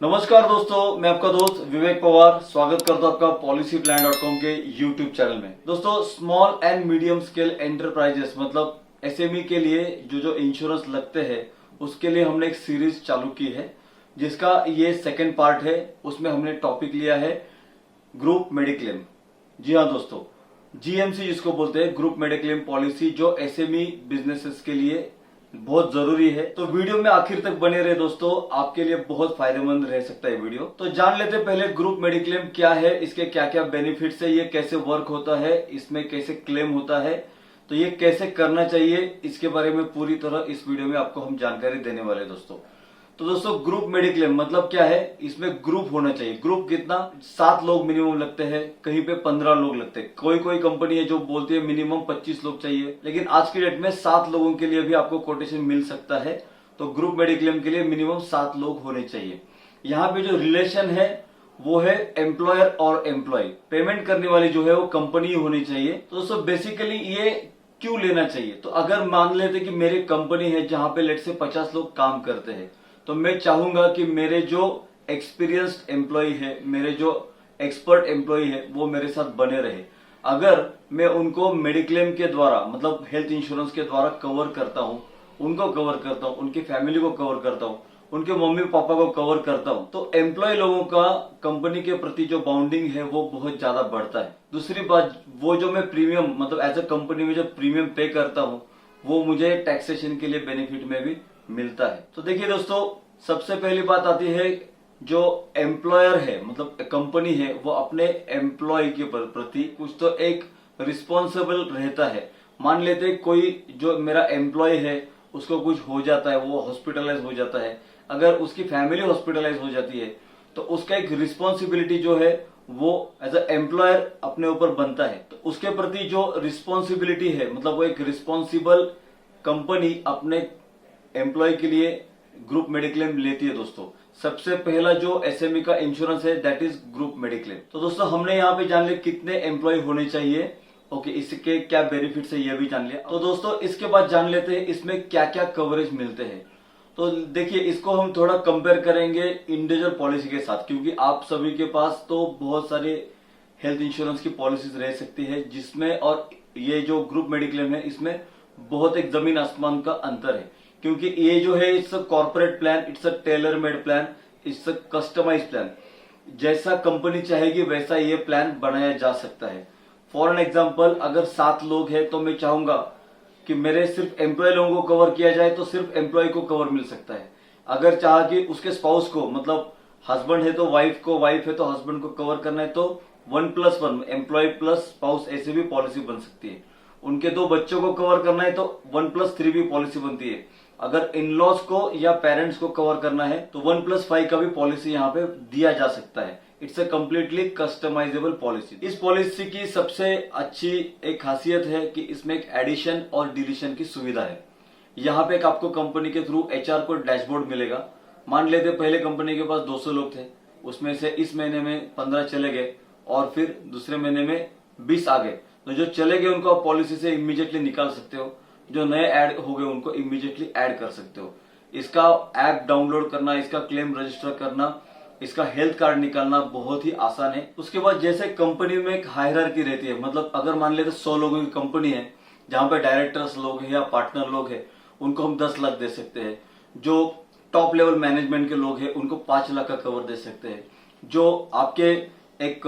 नमस्कार दोस्तों, मैं आपका दोस्त विवेक पवार स्वागत करता हूं आपका policyplan.com के YouTube चैनल में। दोस्तों, small and medium scale enterprises मतलब एसएमई के लिए जो इंश्योरेंस लगते हैं उसके लिए हमने एक सीरीज चालू की है, जिसका ये सेकंड पार्ट है। उसमें हमने टॉपिक लिया है ग्रुप मेडिक्लेम। जी हाँ दोस्तों, जीएमसी जिसको बोलते हैं, ग्रुप मेडिक्लेम पॉलिसी, जो एसएमई बिजनेसेस के लिए बहुत जरूरी है। तो वीडियो में आखिर तक बने रहे दोस्तों, आपके लिए बहुत फायदेमंद रह सकता है वीडियो। तो जान लेते पहले ग्रुप मेडिक्लेम क्या है, इसके क्या क्या बेनिफिट्स है, ये कैसे वर्क होता है, इसमें कैसे क्लेम होता है, तो ये कैसे करना चाहिए, इसके बारे में पूरी तरह इस वीडियो में आपको हम जानकारी देने वाले हैं दोस्तों। तो दोस्तों, ग्रुप मेडिक्लेम मतलब क्या है, इसमें ग्रुप होना चाहिए। ग्रुप कितना, 7 लोग मिनिमम लगते हैं, कहीं पे 15 लोग लगते हैं। कोई कोई कंपनी है जो बोलती है मिनिमम 25 लोग चाहिए, लेकिन आज की डेट में 7 लोगों के लिए भी आपको कोटेशन मिल सकता है। तो ग्रुप मेडिक्लेम के लिए मिनिमम 7 लोग होने चाहिए। यहाँ पे जो रिलेशन है वो है एम्प्लॉयर और एम्प्लॉय। पेमेंट करने वाली जो है वो कंपनी होनी चाहिए। तो दोस्तों, बेसिकली ये क्यों लेना चाहिए, तो अगर मान लेते कि मेरी कंपनी है जहां पे लेट से 50 लोग काम करते हैं, तो मैं चाहूंगा कि मेरे जो एक्सपीरियंस्ड एम्प्लॉय है, मेरे जो एक्सपर्ट एम्प्लॉय है, वो मेरे साथ बने रहे। अगर मैं उनको मेडिक्लेम के द्वारा मतलब हेल्थ इंश्योरेंस के द्वारा कवर करता हूं, उनको कवर करता हूं, उनकी फैमिली को कवर करता हूं, उनके मम्मी पापा को कवर करता हूं, तो एम्प्लॉय लोगों का कंपनी के प्रति जो बाउंडिंग है वो बहुत ज्यादा बढ़ता है। दूसरी बात, वो जो मैं प्रीमियम मतलब एज अ कंपनी में जो प्रीमियम पे करता हूं, वो मुझे टैक्सेशन के लिए बेनिफिट में भी मिलता है। तो देखिए दोस्तों, सबसे पहली बात आती है, जो एम्प्लॉयर है मतलब कंपनी है, वो अपने एम्प्लॉय के प्रति कुछ तो एक रिस्पॉन्सिबल रहता है। मान लेते कोई जो मेरा एम्प्लॉय है उसको कुछ हो जाता है, वो हॉस्पिटलाइज हो जाता है, अगर उसकी फैमिली हॉस्पिटलाइज हो जाती है, तो उसका एक रिस्पॉन्सिबिलिटी जो है वो एज अ एम्प्लॉयर अपने ऊपर बनता है। तो उसके प्रति जो रिस्पॉन्सिबिलिटी है मतलब वो एक रिस्पॉन्सिबल कंपनी अपने एम्प्लॉय के लिए ग्रुप मेडिक्लेम लेती है। दोस्तों, सबसे पहला जो एसएमई का इंश्योरेंस है दैट इज ग्रुप मेडिक्लेम। तो दोस्तों, हमने यहाँ पे जान लिया कितने एम्प्लॉय होने चाहिए, ओके, इसके क्या बेनिफिट्स है ये भी जान लिया। तो दोस्तों, इसके बाद जान लेते हैं इसमें क्या क्या कवरेज मिलते हैं। तो देखिए, इसको हम थोड़ा कंपेयर करेंगे इंडिविजुअल पॉलिसी के साथ, क्योंकि आप सभी के पास तो बहुत सारे हेल्थ इंश्योरेंस की पॉलिसीज रह सकती है, जिसमें और ये जो ग्रुप मेडिक्लेम है इसमें बहुत एक जमीन आसमान का अंतर है। क्योंकि ये जो है it's a corporate plan, it's a tailor made plan, it's a customize plan. जैसा कंपनी चाहेगी वैसा ये प्लान बनाया जा सकता है। फॉर एन एग्जाम्पल, अगर 7 लोग हैं तो मैं चाहूंगा कि मेरे सिर्फ एम्प्लॉय लोगों को कवर किया जाए, तो सिर्फ एम्प्लॉय को कवर मिल सकता है। अगर चाहा कि उसके स्पाउस को मतलब हस्बैंड है तो वाइफ को, वाइफ है तो हस्बैंड को कवर करना है, तो 1+1 एम्प्लॉय प्लस स्पाउस ऐसे भी पॉलिसी बन सकती है। उनके 2 बच्चों को कवर करना है तो 1+3 भी पॉलिसी बनती है। अगर इन लॉज को या पेरेंट्स को कवर करना है तो 1+5 का भी पॉलिसी यहाँ पे दिया जा सकता है। It's a completely customizable policy. इस पॉलिसी की सबसे अच्छी एक खासियत है कि इसमें एक एडिशन और डिलीशन की सुविधा है। यहाँ पे एक आपको कंपनी के थ्रू एचआर को डैशबोर्ड मिलेगा। मान लेते पहले कंपनी के पास 200 लोग थे, उसमें से इस महीने में 15 चले गए और फिर दूसरे महीने में 20 आ गए। तो जो चले गए उनको आप पॉलिसी से इमीडिएटली निकाल सकते हो, जो नए ऐड हो गए उनको इमीडिएटली ऐड कर सकते हो। इसका ऐप डाउनलोड करना, इसका क्लेम रजिस्टर करना, इसका हेल्थ कार्ड निकालना बहुत ही आसान है। उसके बाद जैसे कंपनी में एक हायरार्की रहती है, मतलब अगर मान लेते 100 लोगों की कंपनी है जहां पे डायरेक्टर्स लोग हैं या पार्टनर लोग हैं, उनको हम 10 लाख दे सकते हैं। जो टॉप लेवल मैनेजमेंट के लोग हैं उनको 5 लाख का कवर दे सकते हैं। जो आपके एक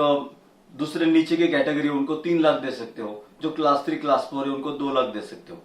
दूसरे नीचे की कैटेगरी उनको 3 लाख दे सकते हो। जो क्लास 3 क्लास 4 है उनको 2 लाख दे सकते हो।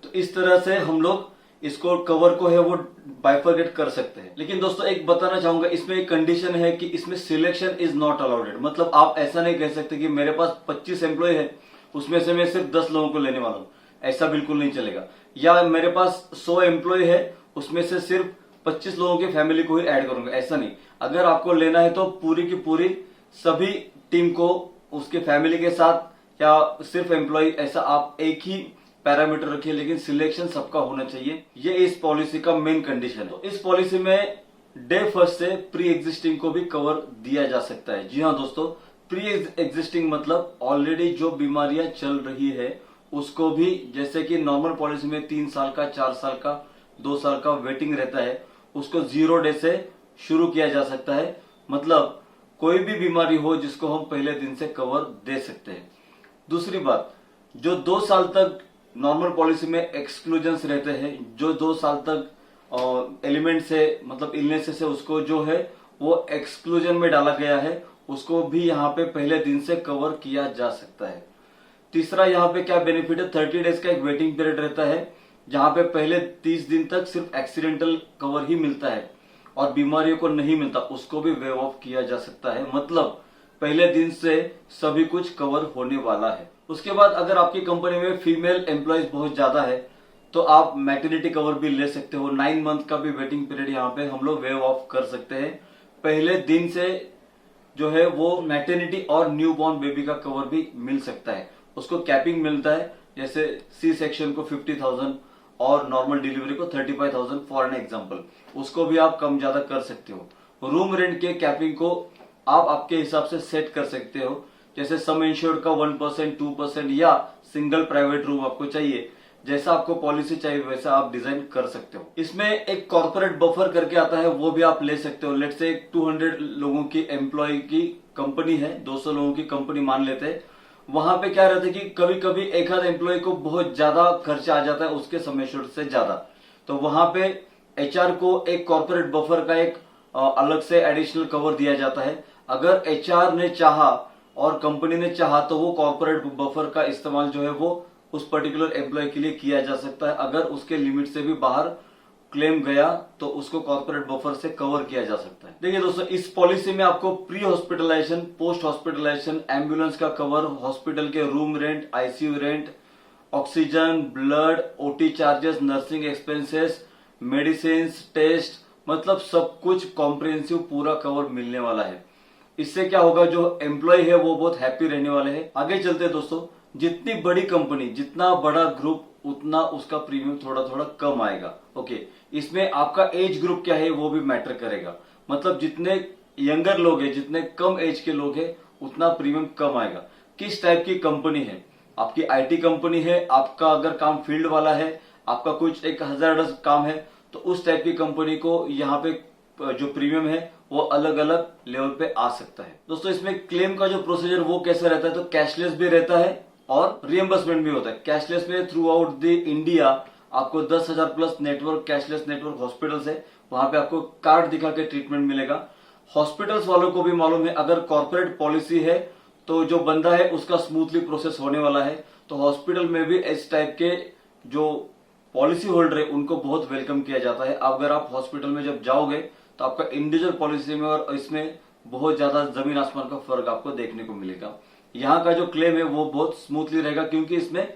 तो इस तरह से हम लोग इसको कवर को है वो बाइफरकेट कर सकते हैं। लेकिन दोस्तों, एक बताना चाहूंगा, इसमें एक कंडीशन है कि इसमें सिलेक्शन इज नॉट अलाउडेड। मतलब आप ऐसा नहीं कह सकते कि मेरे पास 25 एम्प्लॉय है, उसमें से मैं सिर्फ 10 लोगों को लेने वाला हूं, ऐसा बिल्कुल नहीं चलेगा। या मेरे पास 100 एम्प्लॉय है, उसमें से सिर्फ 25 लोगों की फैमिली को ही ऐड करूंगा, ऐसा नहीं। अगर आपको लेना है तो पूरी की पूरी सभी टीम को उसके फैमिली के साथ या सिर्फ एम्प्लॉय, ऐसा आप एक ही पैरामीटर रखिए, लेकिन सिलेक्शन सबका होना चाहिए। ये इस पॉलिसी का मेन कंडीशन है। तो इस पॉलिसी में डे फर्स्ट से प्री एग्जिस्टिंग को भी कवर दिया जा सकता है। जी हाँ दोस्तों, प्री एग्जिस्टिंग मतलब ऑलरेडी जो बीमारियां चल रही है उसको भी, जैसे कि नॉर्मल पॉलिसी में 3 साल का, 4 साल का, 2 साल का वेटिंग रहता है, उसको 0 डे से शुरू किया जा सकता है। मतलब कोई भी बीमारी हो जिसको हम पहले दिन से कवर दे सकते हैं। दूसरी बात, जो 2 साल तक नॉर्मल पॉलिसी में एक्सक्लूजन्स रहते हैं, जो 2 साल तक एलिमेंट से मतलब इलनेस से उसको जो है वो एक्सक्लूजन में डाला गया है, उसको भी यहाँ पे पहले दिन से कवर किया जा सकता है। तीसरा यहाँ पे क्या बेनिफिट है, 30 डेज का एक वेटिंग पीरियड रहता है, जहां पे पहले 30 दिन तक सिर्फ एक्सीडेंटल कवर ही मिलता है और बीमारियों को नहीं मिलता, उसको भी वेव ऑफ किया जा सकता है। मतलब पहले दिन से सभी कुछ कवर होने वाला है। उसके बाद अगर आपकी कंपनी में फीमेल एम्प्लॉयज बहुत ज्यादा है तो आप मैटरनिटी कवर भी ले सकते हो। 9 मंथ का भी वेटिंग पीरियड यहाँ पे हम लोग वेव ऑफ कर सकते हैं। पहले दिन से जो है वो मैटरनिटी और न्यू बॉर्न बेबी का कवर भी मिल सकता है। उसको कैपिंग मिलता है, जैसे सी सेक्शन को 50,000 और नॉर्मल डिलीवरी को 35,000 फॉर एन एग्जांपल, उसको भी आप कम ज्यादा कर सकते हो। रूम रेंट के कैपिंग को आप आपके हिसाब से सेट कर सकते हो, जैसे सम इंश्योर्ड का 1%, 2% या सिंगल प्राइवेट रूम आपको चाहिए, जैसा आपको पॉलिसी चाहिए वैसा आप डिजाइन कर सकते हो। इसमें एक कॉर्पोरेट बफर करके आता है, वो भी आप ले सकते हो। लेट्स से 200 लोगों की एम्प्लॉय की कंपनी है, 200 लोगों की कंपनी मान लेते हैं। वहां पे क्या रहता है कि कभी कभी एक आध एम्प्लॉय को बहुत ज्यादा खर्चा आ जाता है उसके सम एश्योर्ड से ज्यादा, तो वहां पे एचआर को एक कॉर्पोरेट बफर का एक अलग से एडिशनल कवर दिया जाता है। अगर एचआर ने चाहा और कंपनी ने चाहा तो वो कॉर्पोरेट बफर का इस्तेमाल जो है वो उस पर्टिकुलर एम्प्लॉय के लिए किया जा सकता है। अगर उसके लिमिट से भी बाहर क्लेम गया तो उसको कॉर्पोरेट बफर से कवर किया जा सकता है। देखिए दोस्तों, इस पॉलिसी में आपको pre hospitalization, post hospitalization, ambulance का कवर, हॉस्पिटल के room rent, ICU rent, oxygen, blood, OT charges, nursing expenses, medicine, test, मतलब सब कुछ कॉम्प्रिहेंसिव पूरा कवर मिलने वाला है। इससे क्या होगा, जो एम्प्लॉय है वो बहुत हैप्पी रहने वाले हैं। आगे चलते हैं दोस्तों, जितनी बड़ी कंपनी, जितना बड़ा ग्रुप, उतना उसका प्रीमियम थोड़ा थोड़ा कम आएगा। ओके, इसमें आपका एज ग्रुप क्या है वो भी मैटर करेगा। मतलब जितने यंगर लोग हैं, जितने कम एज के लोग हैं, उतना प्रीमियम कम आएगा। किस टाइप की कंपनी है, आपकी आईटी कंपनी है, आपका अगर काम फील्ड वाला है, आपका कुछ एक हजार्डस काम है, तो उस टाइप की कंपनी को यहाँ पे जो प्रीमियम है वो अलग अलग लेवल पे आ सकता है। दोस्तों, इसमें क्लेम का जो प्रोसीजर वो कैसे रहता है, तो कैशलेस भी रहता है और रिएम्बर्समेंट भी होता है। कैशलेस में थ्रू आउट द इंडिया आपको 10,000 plus network, cashless network hospitals है, वहां पे आपको कार्ड दिखा के ट्रीटमेंट मिलेगा। हॉस्पिटल्स वालों को भी मालूम है अगर कॉर्पोरेट पॉलिसी है तो जो बंदा है उसका स्मूथली प्रोसेस होने वाला है, तो हॉस्पिटल में भी इस टाइप के जो पॉलिसी होल्डर है उनको बहुत वेलकम किया जाता है। अगर आप हॉस्पिटल में जब जाओगे तो आपका इंडिविजुअल पॉलिसी में और इसमें बहुत ज्यादा जमीन आसमान का फर्क आपको देखने को मिलेगा। यहाँ का जो क्लेम है वो बहुत स्मूथली रहेगा क्योंकि इसमें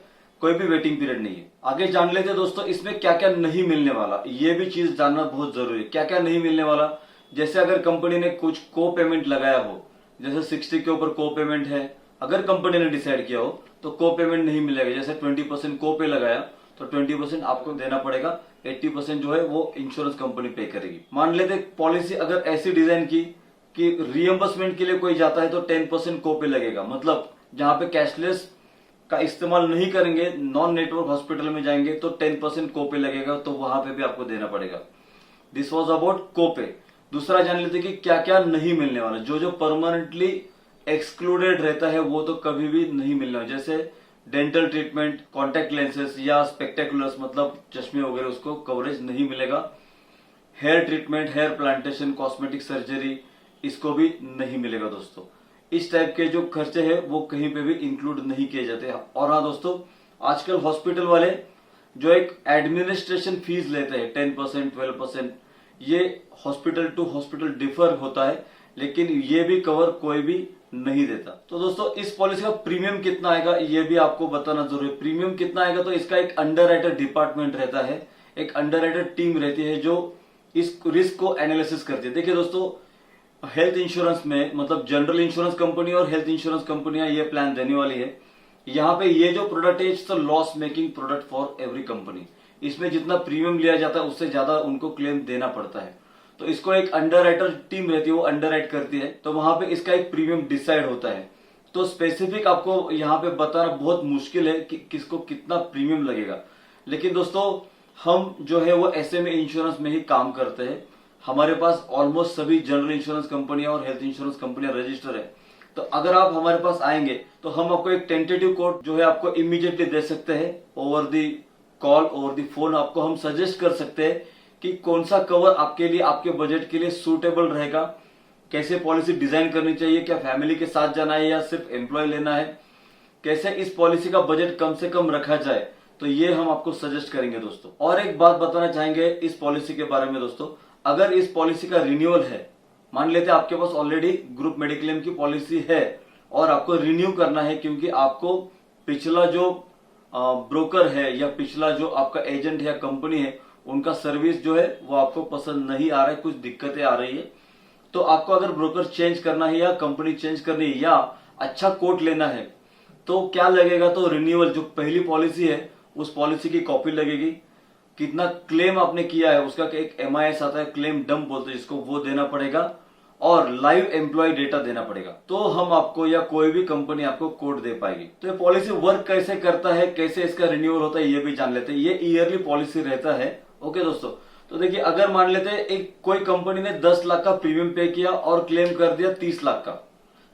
कोई भी वेटिंग पीरियड नहीं है। आगे जान लेते हैं दोस्तों, इसमें क्या क्या नहीं मिलने वाला, ये भी चीज जानना बहुत जरूरी है। क्या क्या नहीं मिलने वाला, जैसे अगर कंपनी ने कुछ को पेमेंट लगाया हो, जैसे 60 के ऊपर को पेमेंट है, अगर कंपनी ने डिसाइड किया हो तो को पेमेंट नहीं मिलेगा। जैसे 20% को पे लगाया तो 20% आपको देना पड़ेगा, 80% जो है वो इंश्योरेंस कंपनी पे करेगी। मान लेते पॉलिसी अगर ऐसी डिजाइन की कि रिएम्बर्समेंट के लिए कोई जाता है तो 10% को पे लगेगा। मतलब जहां पे कैशलेस का इस्तेमाल नहीं करेंगे, नॉन नेटवर्क हॉस्पिटल में जाएंगे तो 10% को पे लगेगा, तो वहां पे भी आपको देना पड़ेगा। दिस वॉज अबाउट को पे। दूसरा जान लेते कि क्या क्या नहीं मिलने वाला, जो जो परमानेंटली एक्सक्लूडेड रहता है वो तो कभी भी नहीं मिलने वाला। जैसे डेंटल ट्रीटमेंट, कॉन्टेक्ट लेंसेज या स्पेक्टेकुलर्स मतलब चश्मे वगैरह, उसको कवरेज नहीं मिलेगा। Hair treatment, hair plantation, cosmetic surgery, इसको भी नहीं मिलेगा दोस्तों। इस टाइप के जो खर्चे हैं वो कहीं पे भी इंक्लूड नहीं किए जाते। और हाँ दोस्तों, आजकल हॉस्पिटल वाले जो एक एडमिनिस्ट्रेशन फीस लेते हैं 10%, 12%, ये हॉस्पिटल टू हॉस्पिटल डिफर होता है, लेकिन ये भी कवर कोई भी नहीं देता। तो दोस्तों, इस पॉलिसी का प्रीमियम कितना आएगा ये भी आपको बताना जरूरी है। प्रीमियम कितना आएगा, तो इसका एक अंडरराइटर डिपार्टमेंट रहता है, एक अंडरराइटर टीम रहती है जो इस रिस्क को एनालिसिस करती है। देखिए दोस्तों, हेल्थ इंश्योरेंस में मतलब जनरल इंश्योरेंस कंपनी और हेल्थ इंश्योरेंस कंपनियां ये प्लान देने वाली है। यहाँ पे ये जो प्रोडक्ट है it's loss making product for every company. इसमें जितना प्रीमियम लिया जाता है उससे ज्यादा उनको क्लेम देना पड़ता है, तो इसको एक अंडरराइटर टीम रहती है, वो अंडरराइट करती है, तो वहां पे इसका एक प्रीमियम डिसाइड होता है। तो स्पेसिफिक आपको यहाँ पे बताना बहुत मुश्किल है कि किसको कितना प्रीमियम लगेगा। लेकिन दोस्तों, हम जो है वो एसएमए इंश्योरेंस में ही काम करते हैं। हमारे पास ऑलमोस्ट सभी जनरल इंश्योरेंस कंपनियां और हेल्थ इंश्योरेंस कंपनियां रजिस्टर है। तो अगर आप हमारे पास आएंगे तो हम आपको एक टेंटेटिव कोट जो है आपको इमीडिएटली दे सकते हैं। Over the call, over the phone आपको हम सजेस्ट कर सकते हैं कि कौन सा कवर आपके लिए, आपके बजट के लिए सूटेबल रहेगा, कैसे पॉलिसी डिजाइन करनी चाहिए, क्या फैमिली के साथ जाना है या सिर्फ एम्प्लॉय लेना है, कैसे इस पॉलिसी का बजट कम से कम रखा जाए, तो ये हम आपको सजेस्ट करेंगे दोस्तों। और एक बात बताना चाहेंगे इस पॉलिसी के बारे में दोस्तों, अगर इस पॉलिसी का रिन्यूअल है, मान लेते हैं आपके पास ऑलरेडी ग्रुप मेडिक्लेम की पॉलिसी है और आपको रिन्यू करना है क्योंकि आपको पिछला जो ब्रोकर है या पिछला जो आपका एजेंट है या कंपनी है उनका सर्विस जो है वो आपको पसंद नहीं आ रहा है, कुछ दिक्कतें आ रही है, तो आपको अगर ब्रोकर चेंज करना है या कंपनी चेंज करनी है या अच्छा कोट लेना है तो क्या लगेगा, तो रिन्यूअल जो पहली पॉलिसी है उस पॉलिसी की कॉपी लगेगी, कितना क्लेम आपने किया है उसका एक MIS आता है, क्लेम डंप बोलते हैं जिसको, वो देना पड़ेगा और लाइव एम्प्लॉय डेटा देना पड़ेगा, तो हम आपको या कोई भी कंपनी आपको कोड दे पाएगी। तो ये पॉलिसी वर्क कैसे करता है, कैसे इसका रिन्यूअल होता है ये भी जान लेते हैं। ये ईयरली पॉलिसी रहता है। ओके दोस्तों, तो देखिए अगर मान लेते हैं एक कोई कंपनी ने 10 लाख का प्रीमियम पे किया और क्लेम कर दिया 30 लाख का,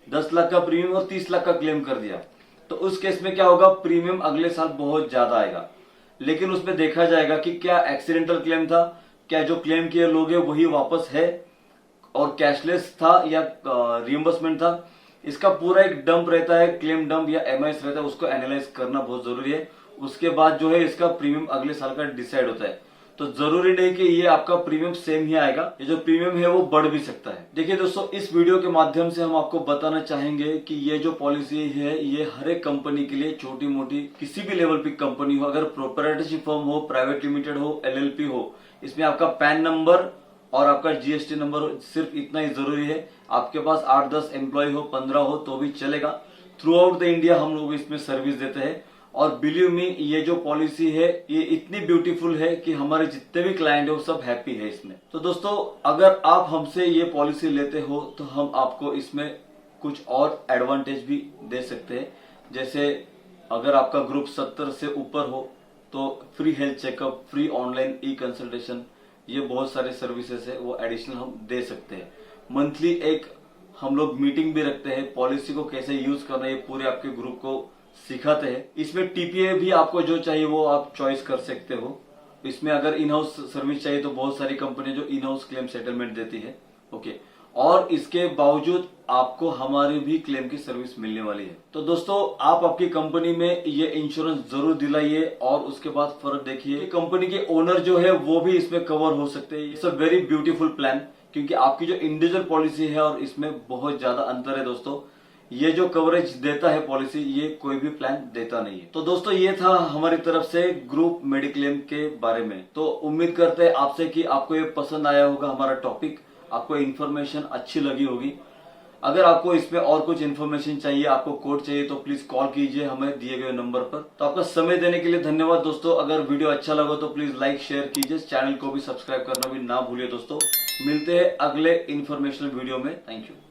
10 लाख का प्रीमियम और 30 लाख का क्लेम कर दिया, तो उस केस में क्या होगा, प्रीमियम अगले साल बहुत ज्यादा आएगा। लेकिन उसमें देखा जाएगा कि क्या एक्सीडेंटल क्लेम था, क्या जो क्लेम किए लोग हैं वही वापस है और कैशलेस था या रियम्बर्समेंट था, इसका पूरा एक डंप रहता है, क्लेम डंप या MIS रहता है, उसको एनालाइज करना बहुत जरूरी है। उसके बाद जो है इसका प्रीमियम अगले साल का डिसाइड होता है। तो जरूरी नहीं कि ये आपका प्रीमियम सेम ही आएगा, ये जो प्रीमियम है वो बढ़ भी सकता है। देखिए दोस्तों, इस वीडियो के माध्यम से हम आपको बताना चाहेंगे कि ये जो पॉलिसी है ये हर एक कंपनी के लिए, छोटी मोटी किसी भी लेवल की कंपनी हो, अगर प्रोप्राइटरशिप फर्म हो, प्राइवेट लिमिटेड हो, LLP हो, इसमें आपका पैन नंबर और आपका GST नंबर सिर्फ इतना ही जरूरी है। आपके पास 8-10 एम्प्लॉय हो, 15 हो तो भी चलेगा। थ्रू आउट द इंडिया हम लोग इसमें सर्विस देते हैं और बिलीव मी ये जो पॉलिसी है ये इतनी ब्यूटीफुल है कि हमारे जितने भी क्लाइंट है वो सब हैप्पी है इसमें। तो दोस्तों, अगर आप हमसे ये पॉलिसी लेते हो तो हम आपको इसमें कुछ और एडवांटेज भी दे सकते हैं। जैसे अगर आपका ग्रुप 70 से ऊपर हो तो free health checkup, free online consultation, ये बहुत सारे सर्विसेज है वो एडिशनल हम दे सकते हैं। मंथली एक हम लोग मीटिंग भी रखते हैं, पॉलिसी को कैसे यूज करना है ये पूरे आपके ग्रुप को सिखाते हैं। इसमें TPA भी आपको जो चाहिए वो आप चॉइस कर सकते हो। इसमें अगर इन हाउस सर्विस चाहिए तो बहुत सारी कंपनी जो इन हाउस क्लेम सेटलमेंट देती है। ओके, और इसके बावजूद आपको हमारी भी क्लेम की सर्विस मिलने वाली है। तो दोस्तों, आप आपकी कंपनी में ये इंश्योरेंस जरूर दिलाइए और उसके बाद फर्क देखिए। कंपनी के ओनर जो है वो भी इसमें कवर हो सकते हैं। It's a very beautiful plan, क्योंकि आपकी जो इंडिविजुअल पॉलिसी है और इसमें बहुत ज्यादा अंतर है दोस्तों। ये जो कवरेज देता है पॉलिसी ये कोई भी प्लान देता नहीं है। तो दोस्तों, ये था हमारी तरफ से ग्रुप मेडिक्लेम के बारे में। तो उम्मीद करते हैं आपसे कि आपको ये पसंद आया होगा हमारा टॉपिक, आपको इन्फॉर्मेशन अच्छी लगी होगी। अगर आपको इसमें और कुछ इन्फॉर्मेशन चाहिए, आपको कोड चाहिए, तो प्लीज कॉल कीजिए हमें दिए गए नंबर पर। तो आपका समय देने के लिए धन्यवाद दोस्तों। अगर वीडियो अच्छा लगा तो प्लीज लाइक शेयर कीजिए, चैनल को भी सब्सक्राइब करना भी ना भूलिए दोस्तों। मिलते हैं अगले इन्फॉर्मेशनल वीडियो में। Thank you.